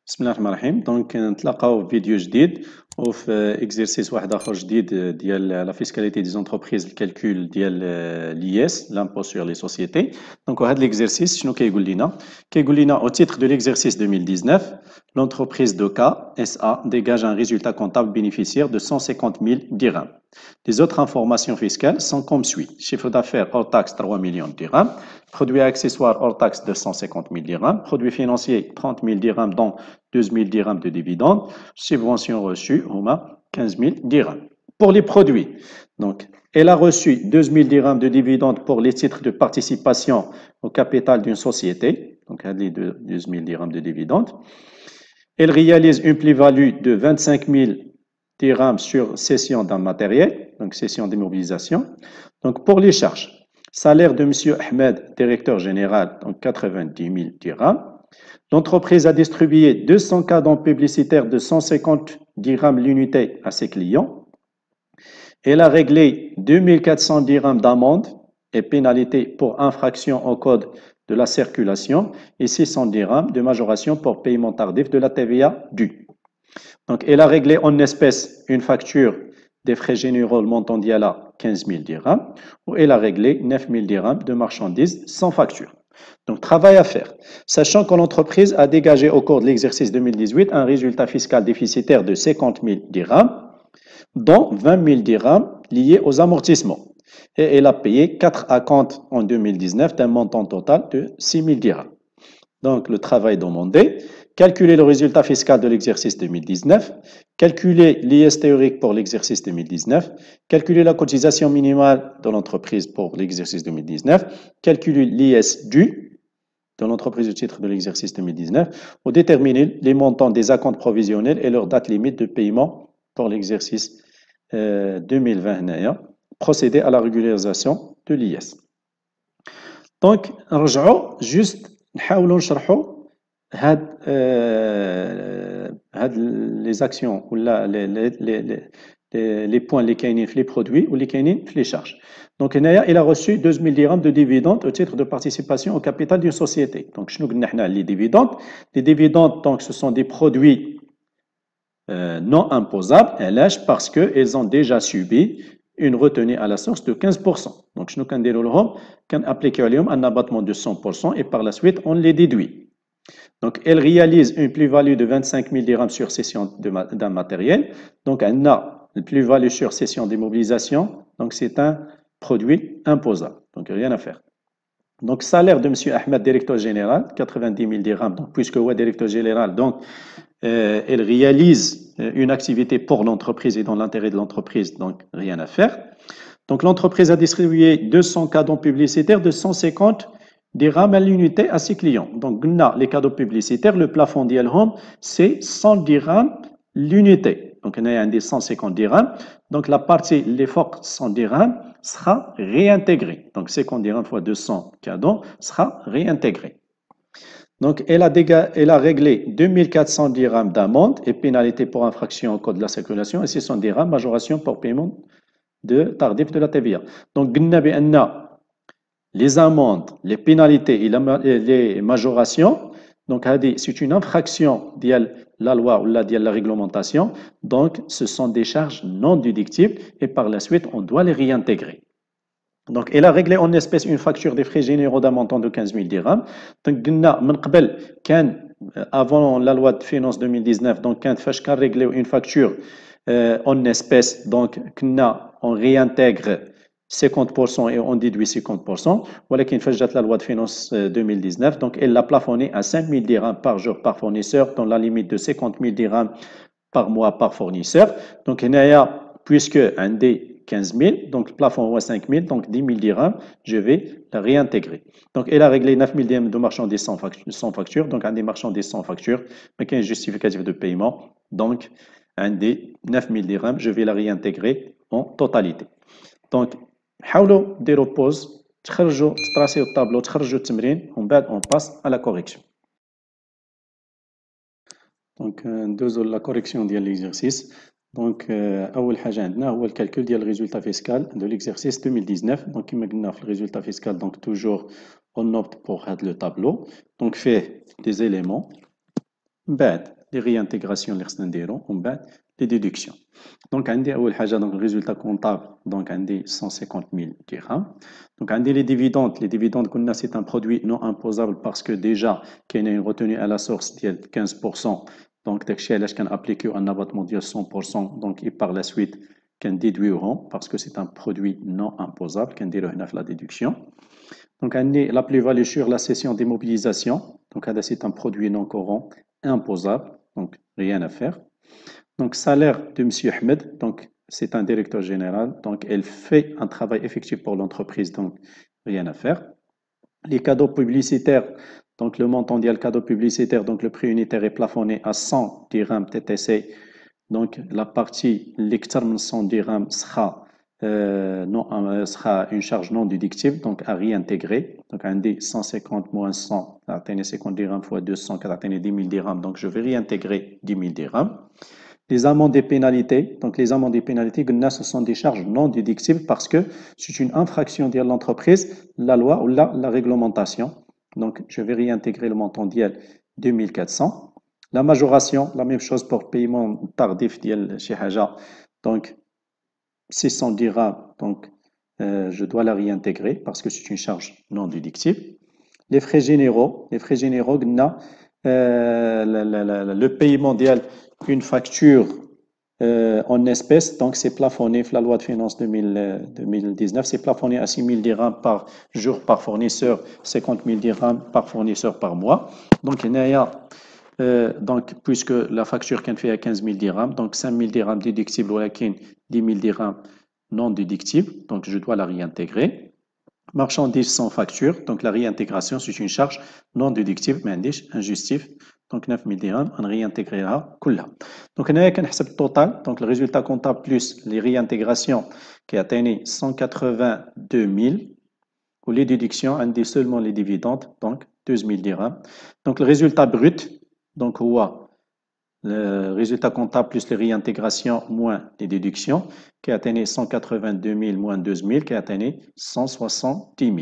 بسم الله الرحمن الرحيم. دونك نتلاقاو في فيديو جديد وفي اكزرسيس واحد اخر جديد ديال لا فيسكاليتي دي زونتربريز الكالكول ديال ليس لامبو سور لي سوسيتي. دونك هذا ليكزرسيس شنو كيقول لنا؟ كيقول لنا au titre de l'exercice 2019 l'entreprise de K SA dégage un résultat comptable bénéficiaire de 150 000 dirhams. Les autres informations fiscales sont comme suit. Chiffre d'affaires hors taxe 3 millions de dirhams. Produits accessoires hors taxe 250 000 dirhams. Produits financiers 30 000 dirhams dont 12 000 dirhams de dividendes. Subventions reçues, 15 000 dirhams. Pour les produits, donc, elle a reçu 12 000 dirhams de dividendes pour les titres de participation au capital d'une société. Donc, elle a 12 000 dirhams de dividendes. Elle réalise une plus-value de 25 000 dirhams sur cession d'un matériel, donc cession d'immobilisation. Donc, pour les charges, salaire de M. Ahmed, directeur général, donc 90 000 dirhams. L'entreprise a distribué 200 cadeaux publicitaires de 150 dirhams l'unité à ses clients. Elle a réglé 2400 dirhams d'amende et pénalité pour infraction au code de la circulation et 600 dirhams de majoration pour paiement tardif de la TVA due. Donc, elle a réglé en espèces une facture des frais généraux montant d'IA 15 000 dirhams, ou elle a réglé 9 000 dirhams de marchandises sans facture. Donc, travail à faire. Sachant que l'entreprise a dégagé au cours de l'exercice 2018 un résultat fiscal déficitaire de 50 000 dirhams, dont 20 000 dirhams liés aux amortissements. Et elle a payé 4 acomptes en 2019 d'un montant total de 6 000 dirhams. Donc, le travail demandé, calculer le résultat fiscal de l'exercice 2019, calculer l'IS théorique pour l'exercice 2019, calculer la cotisation minimale de l'entreprise pour l'exercice 2019, calculer l'IS dû de l'entreprise au titre de l'exercice 2019, ou déterminer les montants des acomptes provisionnels et leur date limite de paiement pour l'exercice 2020. Procéder à la régularisation de l'IS. Donc, نرجعوا juste نحاولوا نشرحوا هاد les actions ولا les points اللي كاينين في les produits واللي كاينين في les charges. Donc هنايا il a reçu 12 000 dirhams de dividendes au titre de participation au capital d'une société. Donc شنو قلنا حنا les dividendes? Les dividendes donc ce sont des produits non imposables. علاش؟ parce que ils ont déjà subi une retenue à la source de 15%. Donc, nous can appliquer un abattement de 100% et par la suite, on les déduit. Donc, elle réalise une plus-value de 25 000 dirhams sur cession d'un matériel. Donc, elle a une plus-value sur cession d'immobilisation. Donc, c'est un produit imposable. Donc, rien à faire. Donc, salaire de M. Ahmed, directeur général, 90 000 dirhams. Donc, puisque est directeur général, donc, elle réalise une activité pour l'entreprise et dans l'intérêt de l'entreprise, donc rien à faire. Donc l'entreprise a distribué 200 cadeaux publicitaires de 150 dirhams à l'unité à ses clients. Donc les cadeaux publicitaires, le plafond d'Yalhom, c'est 100 dirhams l'unité. Donc il y a un des 150 dirhams. Donc la partie, l'effort 100 dirhams sera réintégré. Donc 50 dirhams fois 200 cadeaux sera réintégré. Donc, elle a réglé 2400 dirhams d'amende et pénalité pour infraction au code de la circulation et 600 dirhams majoration pour paiement de tardif de la TVA. Donc, les amendes, les pénalités et les majorations, donc c'est une infraction de la loi ou de la réglementation. Donc, ce sont des charges non déductibles et par la suite, on doit les réintégrer. Donc, elle a réglé en espèces une facture des frais généraux d'un montant de 15 000 dirhams. Donc, avant la loi de finances 2019, donc, quand réglé une facture en espèces, donc, on réintègre 50% et on déduit 50%. Voilà qu'il fait la loi de finances 2019. Donc, elle l'a plafonné à 5 000 dirhams par jour par fournisseur, dans la limite de 50 000 dirhams par mois par fournisseur. Donc, puisque un des 15 000, donc le plafond est 5 000, donc 10 000 dirhams, je vais la réintégrer. Donc, elle a réglé 9 000 dirhams de marchandises sans facture, donc un des marchandises sans facture, mais qui est un justificatif de paiement, donc un des 9 000 dirhams, je vais la réintégrer en totalité. Donc, حاولوا ديروا pause, تخرجوا تطراسيو الطابلو, تخرجوا التمرين, ومن بعد on passe à la correction. Donc, ندوزو la correction ديال l'exercice. Donc, أول حاجة عندنا هو الكالكول ديال الريزولتا فيسكال دو l'exercice 2019. Donc, كما قلنا في الريزولتا فيسكال, donc toujours on opte pour هاد لو طابلو. Donc, فيه des éléments. من بعد les réintégrations اللي خصنا نديرو ومن بعد les déductions. Donc عندي أول حاجة donc le résultat comptable donc عندي 150 000 dirhams. Donc عندي les dividendes قلنا c'est un produit non imposable parce que déjà كاينة une retenue à la source ديال 15%. Donc داكشي علاش كنابليكيو un abattement ديال 100% donc et par la suite كنديدويوهم parce que c'est un produit non imposable كنديرو هنا في la déduction. Donc la plus-value sur la cession d'immobilisation. Donc c'est un produit non courant imposable, donc rien à faire. Donc salaire de M. Ahmed, donc c'est un directeur général, donc elle fait un travail effectif pour l'entreprise, donc rien à faire. Les cadeaux publicitaires, donc le montant des cadeaux publicitaires, donc le prix unitaire est plafonné à 100 dirhams TTC. Donc la partie l'extra 100 dirhams sera une charge non déductible, donc à réintégrer. Donc on dit 150 moins 100, 50 dirhams fois 200, 10 000 dirhams, donc je vais réintégrer 10 000 dirhams. Les amendes et pénalités, donc les amendes et pénalités, ce sont des charges non déductibles parce que c'est une infraction de l'entreprise, la loi ou la réglementation. Donc je vais réintégrer le montant d'IEL 2400. La majoration, la même chose pour paiement tardif d'IEL chez Haja, donc 600 dirhams, donc je dois la réintégrer parce que c'est une charge non déductible. Les frais généraux, le paiement mondial, une facture en espèces, donc c'est plafonné, la loi de finances 2019, c'est plafonné à 6 000 dirhams par jour par fournisseur, 50 000 dirhams par fournisseur par mois. Donc il y a donc, puisque la facture qu'elle fait à 15 000 dirhams, donc 5 000 dirhams déductibles ou 10 000 dirhams non déductibles, donc je dois la réintégrer. Marchandises sans facture, donc la réintégration, c'est une charge non déductible, mais injustif. Donc 9 000 dirhams, on réintégrera كلها. Donc on a le total, donc le résultat comptable plus les réintégrations qui atteignent 182 000, ou les déductions, on dit seulement les dividendes, donc 12 000 dirhams. Donc le résultat brut, donc le résultat comptable plus les réintégrations moins les déductions, qui atteignait 182 000 moins 12 000, qui atteignait 170 000.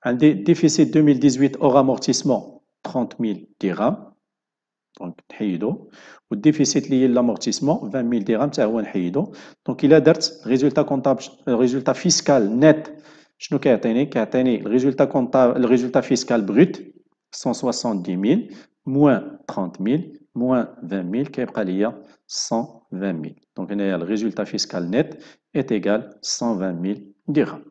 Un déficit 2018 hors amortissement, 30 000 dirhams. Donc, le déficit lié à l'amortissement, 20 000 dirhams, donc il a résultat comptable, résultat fiscal net. شنو كيعطيني الريزولتا كونطابل الريزولتا فيسكال بروت 170 000 moins 30 000 moins 20 000 كيبقى ليا 120 000. Donc هنايا الريزولتا فيسكال نت est égal 120 000 dirhams.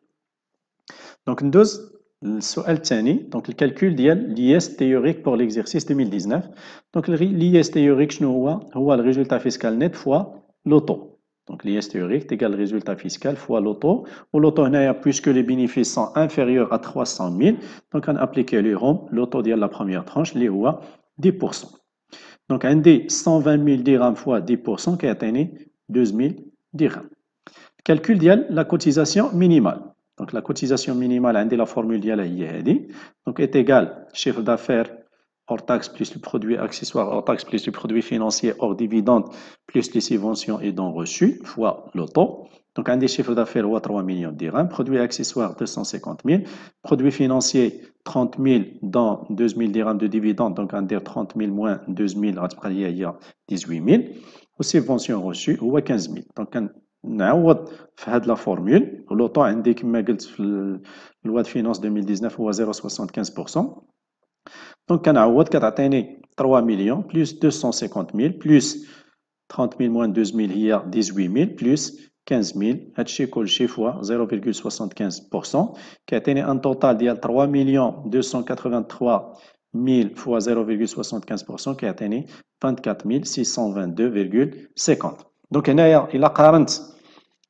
Donc ندوز السؤال الثاني. Donc الكالكول ديال l'IS théorique pour l'exercice 2019. Donc l'IS théorique شنو هو الريزولتا فيسكال نت fois l'auto. Donc l'IS théorique est égal au résultat fiscal fois l'auto. Ou l'auto, puisque les bénéfices sont inférieurs à 300 000, donc on applique l'auto de la première tranche, les 10%. Donc on dit 120 000 dirhams fois 10% qui atteint 12 000 dirhams. Calcul de la cotisation minimale. Donc la cotisation minimale, on dit la formule donc est égale chiffre d'affaires hors taxe plus le produit accessoire hors taxe plus le produit financier hors dividende plus les subventions et dons reçus fois l'auto. Donc un des chiffres d'affaires 3 millions de dirhams, produit accessoire 250 000, produit financier 30 000 dans 2 000 dirhams de dividende, donc on dit 30 000 moins 2 000, il y a 18 000, aux subventions reçues ou 15 000. Donc نعوض في هذه لا فورمول لوطو عندي كما قلت في لوا د فينانس 2019 هو 0.75%. Donc كنعوض كتعطيني 3 millions plus 250 000 plus 30 000 moins 2 000 هي 18 000 plus 15 000 هادشي كلشي فوا 0.75% كيعطيني ان توتال ديال 3 millions 283 000 fois 0.75% كيعطيني 24 622,50. Donc هنايا إلا قارنت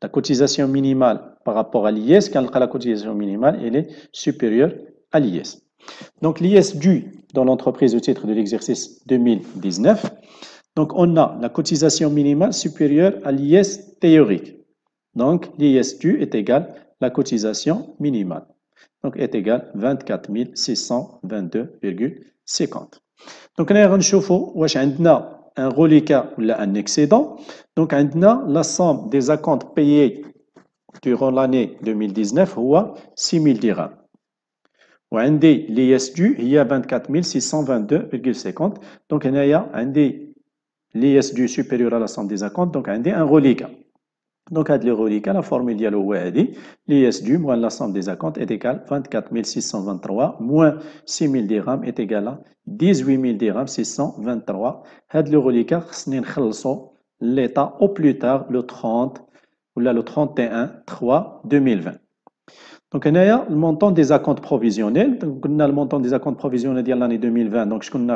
la cotisation minimale par rapport à l'IS, quand la cotisation minimale elle est supérieure à l'IS. Donc l'IS dû dans l'entreprise au titre de l'exercice 2019, donc on a la cotisation minimale supérieure à l'IS théorique. Donc l'IS dû est égal à la cotisation minimale. Donc est égal à 24 622,50. Donc on va نشوفوا واش عندنا un reliquat ou un excédent. Donc, on a la somme des acomptes payés durant l'année 2019 ou 6 000 dirhams. وعندي l'IS dû هي 24622,50. Donc هنايا عندي l'IS dû supérieur à la somme des acomptes. Donc عندي un reliquat. Donc هاد le reliquat la formule ديالو هو هادي l'IS dû moins la somme des acomptes est égale 24623 moins 6000 dirhams est égal à 18000 dirhams 623. هاد le reliquat خصني نخلصو l'état au plus tard le 30 ou là le 31/3/2020. Donc, il y a le montant des acomptes provisionnels. Donc, on a le montant des acomptes provisionnels de l'année 2020. Donc, je connais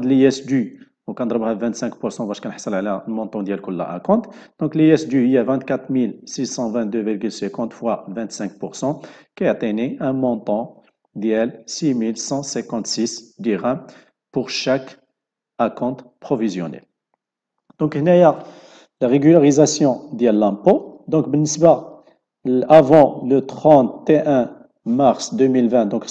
l'IS dû. Donc, on a 25% parce qu'on a le montant de l'acompte. Donc, l'IS dû, il y a 24 622,50 fois 25% qui atteint un montant de 6156 dirhams pour chaque acompte provisionnel. Donc, il y a la régularisation de l'impôt. Donc, avant le 31 mars 2020, donc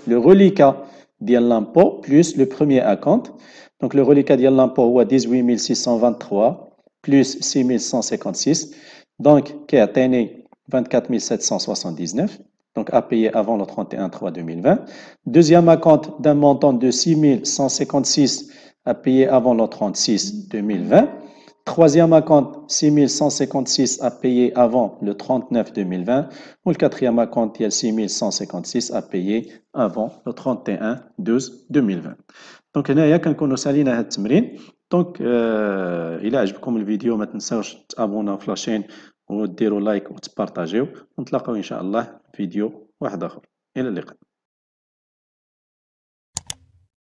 le reliquat de l'impôt plus le premier acompte. Donc le reliquat de l'impôt est 18 623 plus 6 156, donc qui atteint 24 779, donc à payer avant le 31/3/2020. Deuxième acompte d'un montant de 6 156 à payer avant le 36/2020. Troisième acompte, 6156 à payer avant le 39/2020. Ou le quatrième acompte, il y a 6156 à payer avant le 31/12/2020. Donc, هنايا كنكونوا سالينا هاد التمرين. دونك إلا عجبكم الفيديو ما تنساوش تابوناو في لاشين وديروا لايك وتبارطاجيو، ونتلاقاو إن شاء الله في فيديو واحد آخر. إلى اللقاء.